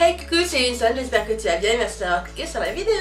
Hey coucou, c'est Winston, j'espère que tu vas bien et merci d'avoir cliqué sur la vidéo.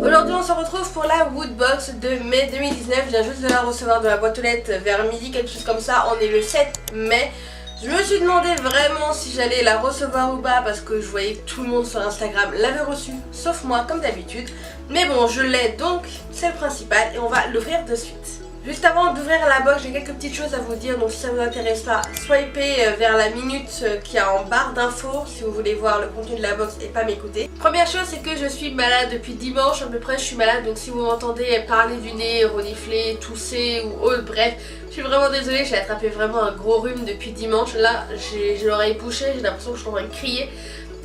Aujourd'hui on se retrouve pour la Woodbox de mai 2019, je viens juste de la recevoir de la boîte aux lettres vers midi, quelque chose comme ça, on est le 7 mai. Je me suis demandé vraiment si j'allais la recevoir ou pas parce que je voyais que tout le monde sur Instagram l'avait reçue, sauf moi comme d'habitude. Mais bon, je l'ai donc, c'est le principal et on va l'ouvrir de suite. Juste avant d'ouvrir la box, j'ai quelques petites choses à vous dire, donc si ça vous intéresse pas, swipez vers la minute qu'il y a en barre d'infos si vous voulez voir le contenu de la box et pas m'écouter. Première chose, c'est que je suis malade depuis dimanche à peu près, je suis malade, donc si vous m'entendez parler du nez, renifler, tousser ou autre, bref, je suis vraiment désolée, j'ai attrapé vraiment un gros rhume depuis dimanche. Là, j'ai l'oreille bouchée, j'ai l'impression que je suis en train de crier,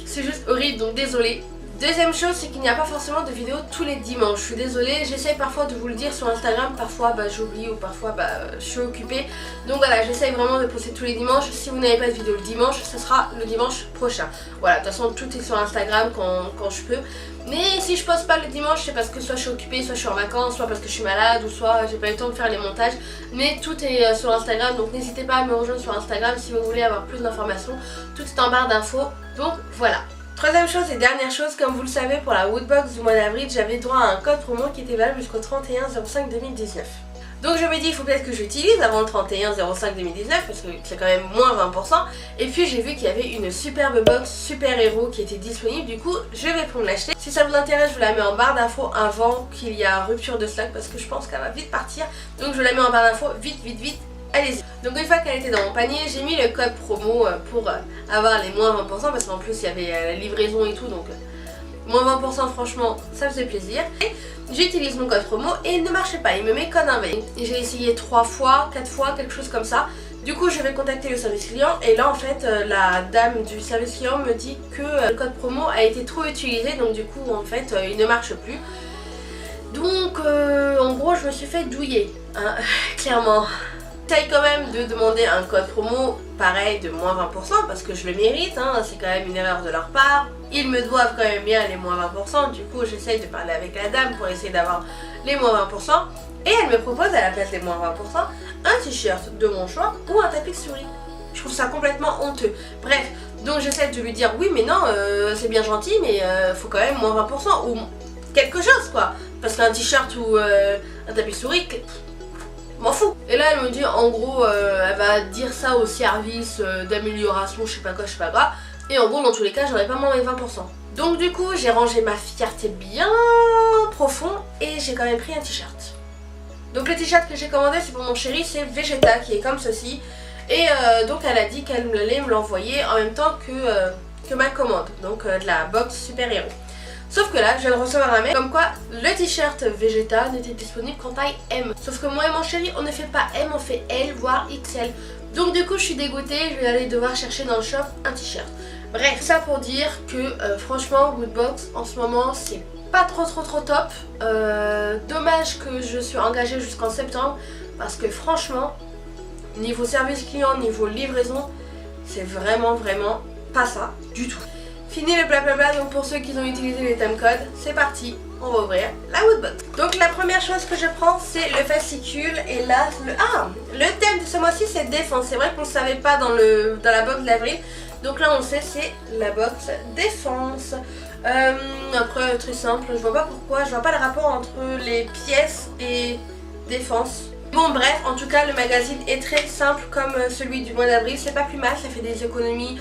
c'est juste horrible, donc désolée. Deuxième chose, c'est qu'il n'y a pas forcément de vidéos tous les dimanches. Je suis désolée, j'essaye parfois de vous le dire sur Instagram, parfois j'oublie ou parfois je suis occupée. Donc voilà, j'essaye vraiment de poster tous les dimanches. Si vous n'avez pas de vidéo le dimanche, ce sera le dimanche prochain. Voilà, de toute façon tout est sur Instagram quand je peux. Mais si je poste pas le dimanche, c'est parce que soit je suis occupée, soit je suis en vacances, soit parce que je suis malade ou soit j'ai pas eu le temps de faire les montages. Mais tout est sur Instagram, donc n'hésitez pas à me rejoindre sur Instagram si vous voulez avoir plus d'informations. Tout est en barre d'infos, donc voilà. Troisième chose et dernière chose, comme vous le savez, pour la Woodbox du mois d'avril, j'avais droit à un code promo qui était valable jusqu'au 31/05/2019. Donc je me dis il faut peut-être que j'utilise avant le 31/05/2019 parce que c'est quand même moins 20%. Et puis j'ai vu qu'il y avait une superbe box super héros qui était disponible, du coup je vais pour me l'acheter. Si ça vous intéresse, je vous la mets en barre d'infos avant qu'il y a rupture de stock parce que je pense qu'elle va vite partir. Donc je la mets en barre d'infos vite, allez-y. Donc une fois qu'elle était dans mon panier, j'ai mis le code promo pour avoir les moins 20% parce qu'en plus il y avait la livraison et tout, donc moins 20% franchement ça faisait plaisir. Et j'utilise mon code promo et il ne marchait pas, il me met code invalide. J'ai essayé 3 fois, 4 fois, quelque chose comme ça. Du coup je vais contacter le service client et là en fait la dame du service client me dit que le code promo a été trop utilisé, donc du coup en fait il ne marche plus. Donc en gros je me suis fait douiller, hein, clairement. J'essaye quand même de demander un code promo pareil de moins 20% parce que je le mérite, hein, c'est quand même une erreur de leur part. Ils me doivent quand même bien les moins 20%, du coup j'essaye de parler avec la dame pour essayer d'avoir les moins 20%. Et elle me propose à la place des moins 20% un t-shirt de mon choix ou un tapis de souris. Je trouve ça complètement honteux. Bref, donc j'essaie de lui dire oui mais non, c'est bien gentil mais faut quand même moins 20% ou quelque chose quoi. Parce qu'un t-shirt ou un tapis de souris... m'en fous. Et là elle me dit en gros elle va dire ça au service d'amélioration je sais pas quoi et en gros dans tous les cas j'aurais pas moins les 20%. Donc du coup j'ai rangé ma fierté bien profond et j'ai quand même pris un t-shirt. Donc le t-shirt que j'ai commandé c'est pour mon chéri, c'est Vegeta qui est comme ceci et donc elle a dit qu'elle allait me l'envoyer en même temps que ma commande, donc de la box super héros. Sauf que là, je viens de recevoir un mail comme quoi le t-shirt Vegeta n'était disponible qu'en taille M. Sauf que moi et mon chéri, on ne fait pas M, on fait L, voire XL. Donc du coup, je suis dégoûtée, je vais aller devoir chercher dans le shop un t-shirt. Bref, ça pour dire que franchement, Woodbox, en ce moment, c'est pas trop top. Dommage que je suis engagée jusqu'en septembre, parce que franchement, niveau service client, niveau livraison, c'est vraiment pas ça du tout. Fini le blablabla, donc pour ceux qui ont utilisé les timecodes, c'est parti, on va ouvrir la Woodbox. Donc la première chose que je prends, c'est le fascicule et là, le thème de ce mois-ci c'est défense. C'est vrai qu'on ne le savait pas dans la box d'avril, donc là on le sait, c'est la box défense. Après très simple, je vois pas pourquoi, je vois pas le rapport entre les pièces et défense. Bon bref, en tout cas le magazine est très simple comme celui du mois d'avril, c'est pas plus mal, ça fait des économies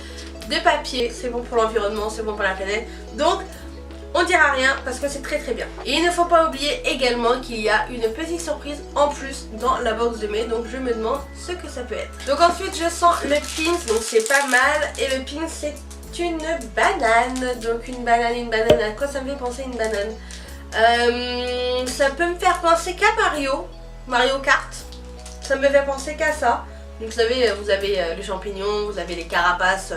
de papier, c'est bon pour l'environnement, c'est bon pour la planète, donc on dira rien parce que c'est très bien. Et il ne faut pas oublier également qu'il y a une petite surprise en plus dans la box de mai, donc je me demande ce que ça peut être. Donc ensuite je sens le pins, donc c'est pas mal, et le pins c'est une banane, donc une banane, à quoi ça me fait penser une banane? Ça peut me faire penser qu'à Mario Kart, ça me fait penser qu'à ça. Donc vous savez, vous avez les champignons, vous avez les carapaces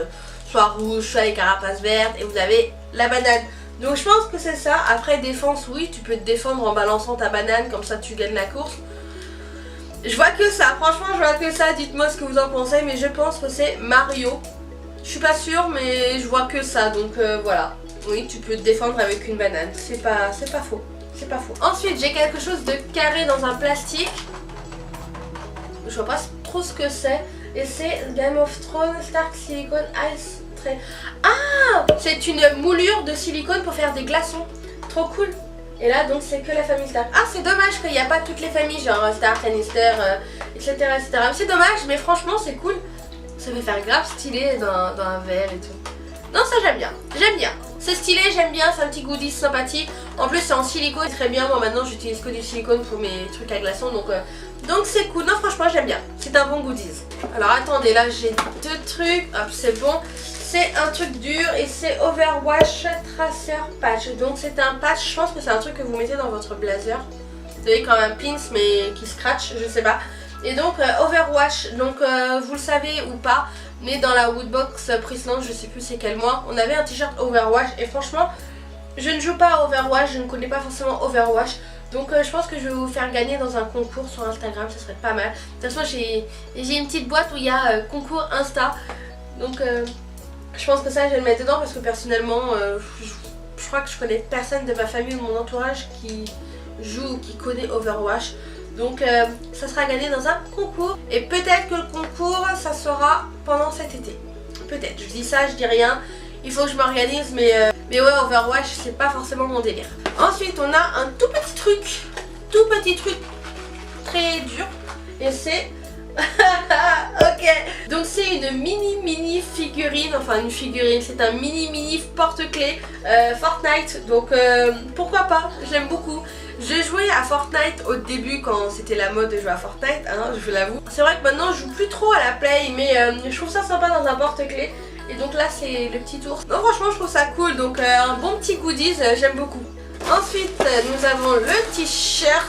soit rouges, soit les carapaces vertes et vous avez la banane. Donc je pense que c'est ça. Après défense, oui, tu peux te défendre en balançant ta banane, comme ça tu gagnes la course. Je vois que ça, franchement je vois que ça, dites-moi ce que vous en pensez, mais je pense que c'est Mario. Je suis pas sûre mais je vois que ça, donc voilà. Oui, tu peux te défendre avec une banane, c'est pas faux. c'est pas fou. Ensuite j'ai quelque chose de carré dans un plastique. Je vois pas trop ce que c'est. Et c'est Game of Thrones Stark Silicone Ice Tray. Ah, c'est une moulure de silicone pour faire des glaçons. Trop cool. Et là donc c'est que la famille Stark. Ah, c'est dommage qu'il n'y a pas toutes les familles, genre Stark, Lannister, etc. etc. C'est dommage, mais franchement c'est cool. Ça va faire grave stylé dans un verre et tout. Non, ça j'aime bien. J'aime bien. C'est stylé, j'aime bien, c'est un petit goodies sympathique. En plus c'est en silicone, très bien. Moi maintenant j'utilise que du silicone pour mes trucs à glaçons, donc c'est cool. Non, franchement j'aime bien. C'est un bon goodies. Alors attendez, là j'ai deux trucs. Hop, c'est bon. C'est un truc dur et c'est Overwash Tracer Patch. Donc c'est un patch, je pense que c'est un truc que vous mettez dans votre blazer. Vous avez comme un pins mais qui scratch, je sais pas. Et donc Overwash, donc vous le savez ou pas, mais dans la Woodbox précédente, je sais plus c'est quel mois, on avait un t-shirt Overwash et franchement je ne joue pas à Overwatch, je ne connais pas forcément Overwatch. Donc je pense que je vais vous faire gagner dans un concours sur Instagram, ça serait pas mal. De toute façon j'ai une petite boîte où il y a concours Insta. Donc je pense que ça je vais le mettre dedans parce que personnellement je crois que je connais personne de ma famille ou de mon entourage qui joue ou qui connaît Overwatch. Donc ça sera gagné dans un concours. Et peut-être que le concours ça sera pendant cet été. Peut-être, je dis ça, je dis rien. Il faut que je m'organise mais ouais, Overwatch c'est pas forcément mon délire. Ensuite on a un tout petit truc très dur. Et c'est... ok, donc c'est une mini figurine, enfin une figurine, c'est un mini porte-clés Fortnite. Donc pourquoi pas, j'aime beaucoup. Je jouais à Fortnite au début quand c'était la mode de jouer à Fortnite, hein, je vous l'avoue. C'est vrai que maintenant je joue plus trop à la play, mais je trouve ça sympa dans un porte-clés. Et donc là c'est le petit ours. Non, franchement je trouve ça cool, donc un bon petit goodies, j'aime beaucoup. Ensuite nous avons le t-shirt.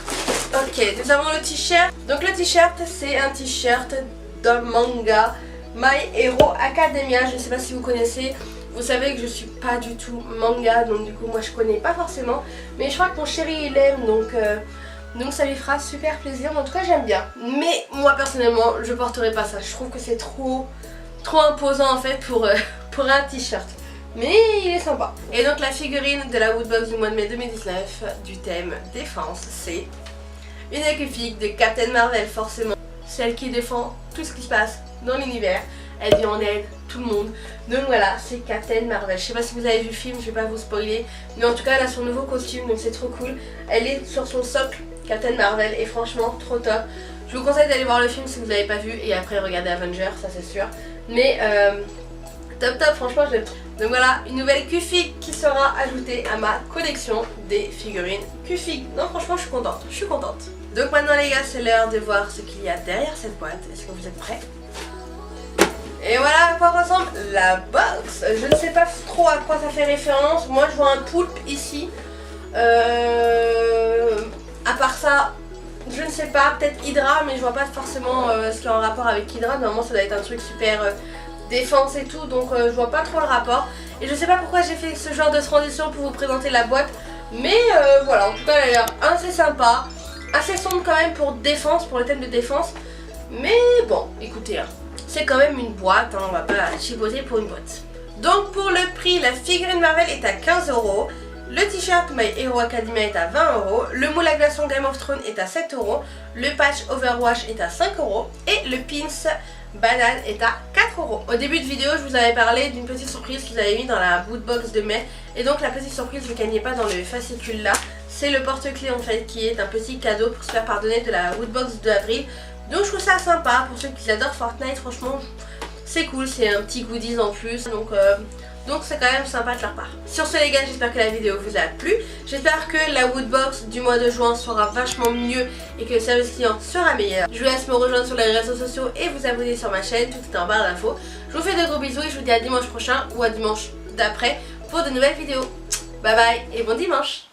Ok, nous avons le t-shirt. Donc le t-shirt c'est un t-shirt d'un manga, My Hero Academia. Je ne sais pas si vous connaissez. Vous savez que je suis pas du tout manga, donc du coup moi je connais pas forcément. Mais je crois que mon chéri il aime, donc ça lui fera super plaisir. En tout cas j'aime bien. Mais moi personnellement je porterai pas ça. Je trouve que c'est trop imposant en fait pour un t-shirt. Mais il est sympa. Et donc la figurine de la Woodbox du mois de mai 2019 du thème défense, c'est une écufig de Captain Marvel, forcément. Celle qui défend tout ce qui se passe dans l'univers. Elle vient en aide tout le monde. Donc voilà, c'est Captain Marvel. Je sais pas si vous avez vu le film, je vais pas vous spoiler. Mais en tout cas, elle a son nouveau costume, donc c'est trop cool. Elle est sur son socle Captain Marvel et franchement, trop top. Je vous conseille d'aller voir le film si vous l'avez pas vu et après regarder Avengers, ça c'est sûr. Mais top, franchement je l'aime trop. Donc voilà, une nouvelle Q-Fig qui sera ajoutée à ma collection des figurines Q-Fig. Non, franchement je suis contente. Donc maintenant les gars, c'est l'heure de voir ce qu'il y a derrière cette boîte. Est-ce que vous êtes prêts? Et voilà à quoi ressemble la box. Je ne sais pas trop à quoi ça fait référence. Moi je vois un poulpe ici. À part ça, je ne sais pas, peut-être Hydra, mais je vois pas forcément ce qui est en rapport avec Hydra. Normalement ça doit être un truc super défense et tout, donc je vois pas trop le rapport. Et je sais pas pourquoi j'ai fait ce genre de transition pour vous présenter la boîte. Mais voilà, en tout cas elle a l'air assez sympa. Assez sombre quand même pour défense, pour le thème de défense. Mais bon, écoutez, hein, c'est quand même une boîte, hein, on va pas chipoter pour une boîte. Donc pour le prix, la figurine Marvel est à 15 €. Le t-shirt My Hero Academia est à 20 €, le moule à glaçons Game of Thrones est à 7 €, le patch Overwatch est à 5 € et le pins banane est à 4 €. Au début de vidéo, je vous avais parlé d'une petite surprise qu'ils avaient mis dans la bootbox de mai. Et donc la petite surprise, vu qu'elle n'y est pas dans le fascicule là, c'est le porte-clés en fait qui est un petit cadeau pour se faire pardonner de la woodbox d'avril. Donc je trouve ça sympa pour ceux qui adorent Fortnite, franchement c'est cool, c'est un petit goodies en plus. Donc c'est quand même sympa de leur part. Sur ce les gars, j'espère que la vidéo vous a plu. J'espère que la Woodbox du mois de juin sera vachement mieux et que le service client sera meilleur. Je vous laisse me rejoindre sur les réseaux sociaux et vous abonner sur ma chaîne, tout est en barre d'infos. Je vous fais de gros bisous et je vous dis à dimanche prochain ou à dimanche d'après pour de nouvelles vidéos. Bye bye et bon dimanche.